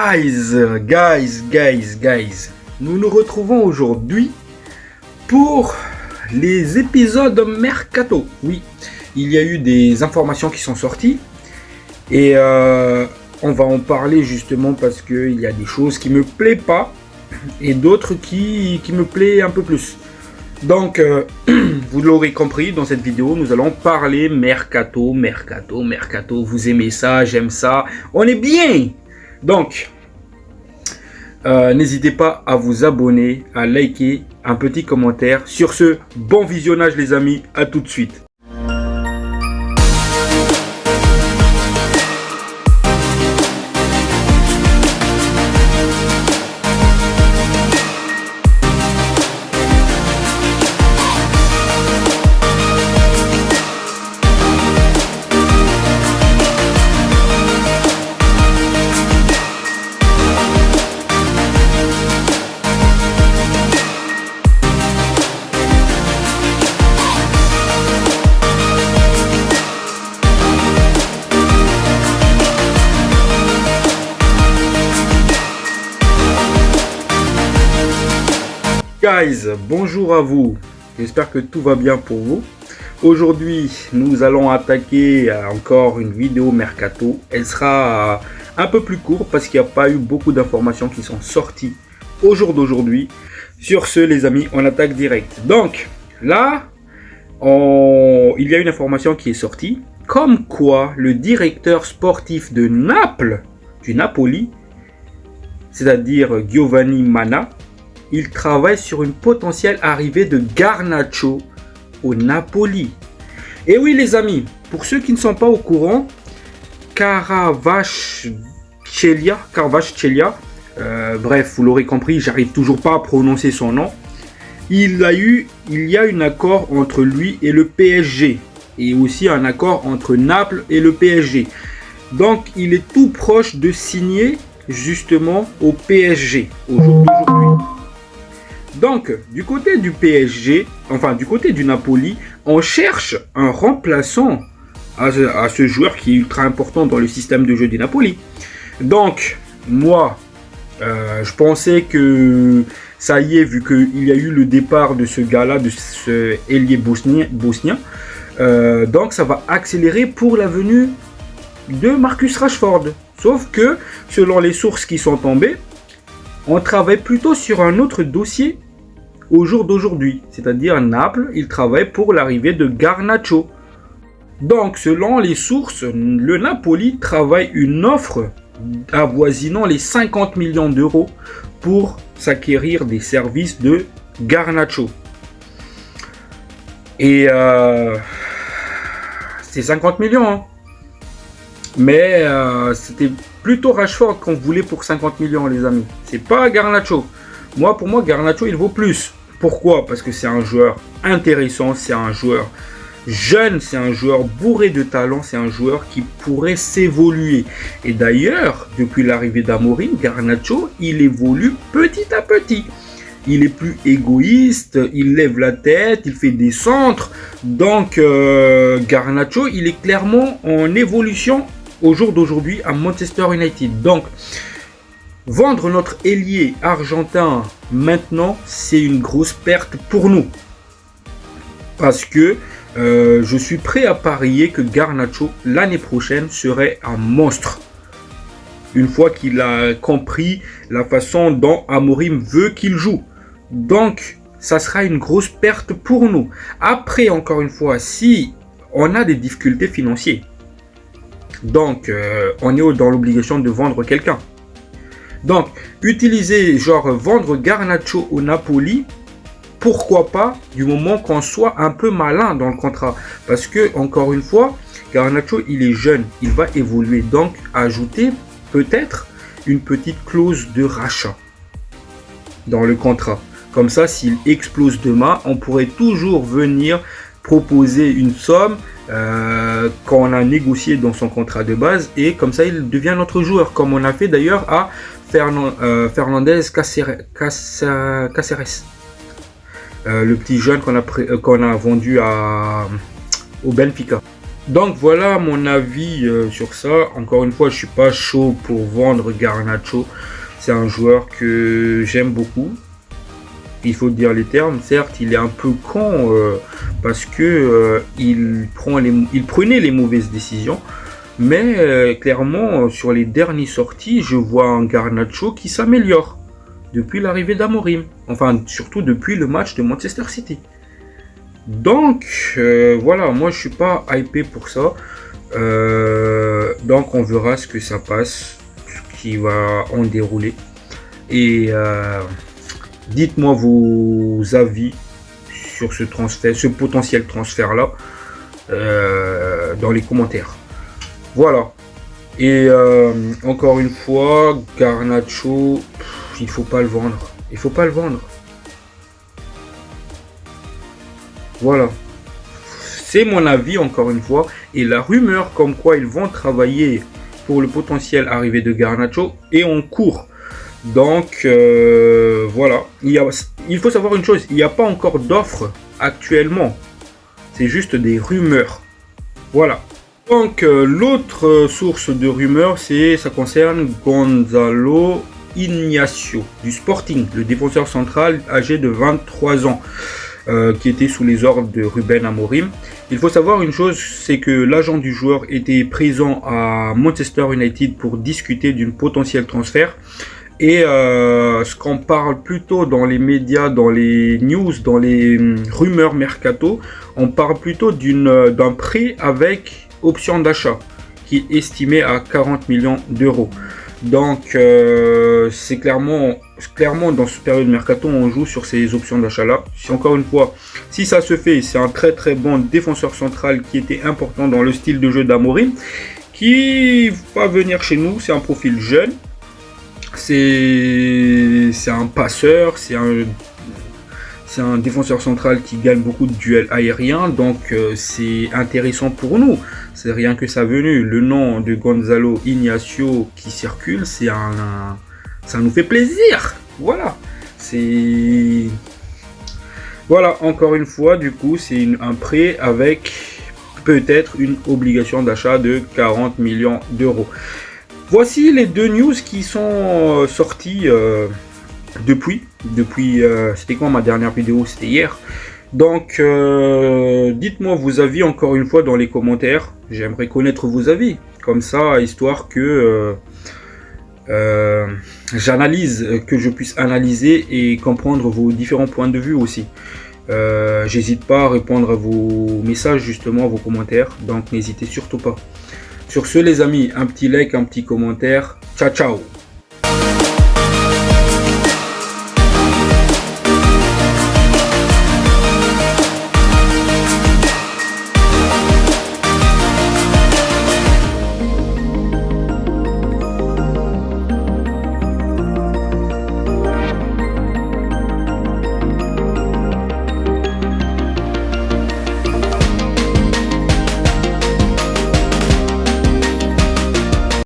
Guys, nous nous retrouvons aujourd'hui pour les épisodes Mercato. Oui, il y a eu des informations qui sont sorties et on va en parler justement parce qu'il y a des choses qui me plaisent pas et d'autres qui me plaisent un peu plus. Donc, vous l'aurez compris, dans cette vidéo, nous allons parler Mercato. Vous aimez ça, j'aime ça, on est bien. Donc, n'hésitez pas à vous abonner, à liker, un petit commentaire. Sur ce, bon visionnage les amis, à tout de suite. Guys, bonjour à vous, j'espère que tout va bien pour vous. Aujourd'hui, nous allons attaquer encore une vidéo Mercato. Elle sera un peu plus courte parce qu'il n'y a pas eu beaucoup d'informations qui sont sorties au jour d'aujourd'hui. Sur ce, les amis, on attaque direct. Donc, là, il y a une information qui est sortie, comme quoi le directeur sportif de Naples, du Napoli, c'est-à-dire Giovanni Manna, il travaille sur une potentielle arrivée de Garnacho au Napoli. Et oui les amis, pour ceux qui ne sont pas au courant, Kvaratskhelia, bref, vous l'aurez compris, j'arrive toujours pas à prononcer son nom. Il y a un accord entre lui et le PSG. Et aussi un accord entre Naples et le PSG. Donc il est tout proche de signer justement au PSG au jour d'aujourd'hui. Donc, du côté du PSG, enfin du côté du Napoli, on cherche un remplaçant à ce joueur qui est ultra important dans le système de jeu du Napoli. Donc, moi, je pensais que ça y est, vu qu'il y a eu le départ de ce gars-là, de ce ailier bosnien, donc ça va accélérer pour la venue de Marcus Rashford. Sauf que, selon les sources qui sont tombées, on travaille plutôt sur un autre dossier au jour d'aujourd'hui, c'est-à-dire Naples, il travaille pour l'arrivée de Garnacho. Donc, selon les sources, le Napoli travaille une offre avoisinant les 50 millions d'euros pour s'acquérir des services de Garnacho. Et c'est 50 millions, hein. Mais c'était plutôt Rashford qu'on voulait pour 50 millions les amis. C'est pas Garnacho. Pour moi, Garnacho il vaut plus. Pourquoi? Parce que c'est un joueur intéressant, c'est un joueur jeune, c'est un joueur bourré de talent, c'est un joueur qui pourrait s'évoluer. Et d'ailleurs, depuis l'arrivée d'Amorim, Garnacho, il évolue petit à petit. Il est plus égoïste, il lève la tête, il fait des centres. Donc, Garnacho, il est clairement en évolution au jour d'aujourd'hui à Manchester United. Donc, vendre notre ailier argentin maintenant, c'est une grosse perte pour nous. Parce que je suis prêt à parier que Garnacho, l'année prochaine, serait un monstre. Une fois qu'il a compris la façon dont Amorim veut qu'il joue. Donc, ça sera une grosse perte pour nous. Après, encore une fois, si on a des difficultés financières, donc on est dans l'obligation de vendre quelqu'un. Donc, utiliser, vendre Garnacho au Napoli, pourquoi pas, du moment qu'on soit un peu malin dans le contrat. Parce que, encore une fois, Garnacho, il est jeune, il va évoluer. Donc, ajouter peut-être une petite clause de rachat dans le contrat. Comme ça, s'il explose demain, on pourrait toujours venir proposer une somme qu'on a négociée dans son contrat de base. Et comme ça, il devient notre joueur. Comme on a fait d'ailleurs à Fernandez Cáceres. Le petit jeune qu'on a vendu au Benfica. Donc voilà mon avis sur ça. Encore une fois, je suis pas chaud pour vendre Garnacho. C'est un joueur que j'aime beaucoup. Il faut dire les termes. Certes, il est un peu con parce que il prenait les mauvaises décisions. Mais clairement, sur les dernières sorties, je vois un Garnacho qui s'améliore depuis l'arrivée d'Amorim. Enfin, surtout depuis le match de Manchester City. Donc, voilà, moi je suis pas hypé pour ça. Donc, on verra ce que ça passe, ce qui va en dérouler. Et dites-moi vos avis sur ce transfert, ce potentiel transfert-là, dans les commentaires. Voilà. Et encore une fois, Garnacho, il faut pas le vendre. Il faut pas le vendre. Voilà. C'est mon avis encore une fois. Et la rumeur comme quoi ils vont travailler pour le potentiel arrivée de Garnacho est en cours. Donc voilà. Il faut savoir une chose. Il n'y a pas encore d'offre actuellement. C'est juste des rumeurs. Voilà. Donc l'autre source de rumeurs, ça concerne Gonzalo Ignacio du Sporting, le défenseur central âgé de 23 ans. Qui était sous les ordres de Ruben Amorim. Il faut savoir une chose, c'est que l'agent du joueur était présent à Manchester United pour discuter d'une potentielle transfert. Et ce qu'on parle plutôt dans les médias, dans les news, dans les rumeurs mercato, on parle plutôt d'un prêt avec option d'achat qui est estimé à 40 millions d'euros. Donc c'est clairement dans cette période mercato, on joue sur ces options d'achat là. Si encore une fois, si ça se fait, c'est un très très bon défenseur central qui était important dans le style de jeu d'Amorim, qui va venir chez nous. C'est un profil jeune, c'est un passeur, c'est un défenseur central qui gagne beaucoup de duels aériens, donc c'est intéressant pour nous. C'est rien que sa venue. Le nom de Gonzalo Ignacio qui circule, ça nous fait plaisir. Voilà. Voilà, encore une fois, du coup, c'est un prêt avec peut-être une obligation d'achat de 40 millions d'euros. Voici les deux news qui sont sorties depuis c'était quand ma dernière vidéo? C'était hier. Donc dites-moi vos avis encore une fois dans les commentaires. J'aimerais connaître vos avis, comme ça, histoire que que je puisse analyser et comprendre vos différents points de vue aussi. J'hésite pas à répondre à vos messages, justement, à vos commentaires, donc n'hésitez surtout pas. Sur ce les amis, un petit like, un petit commentaire. Ciao ciao.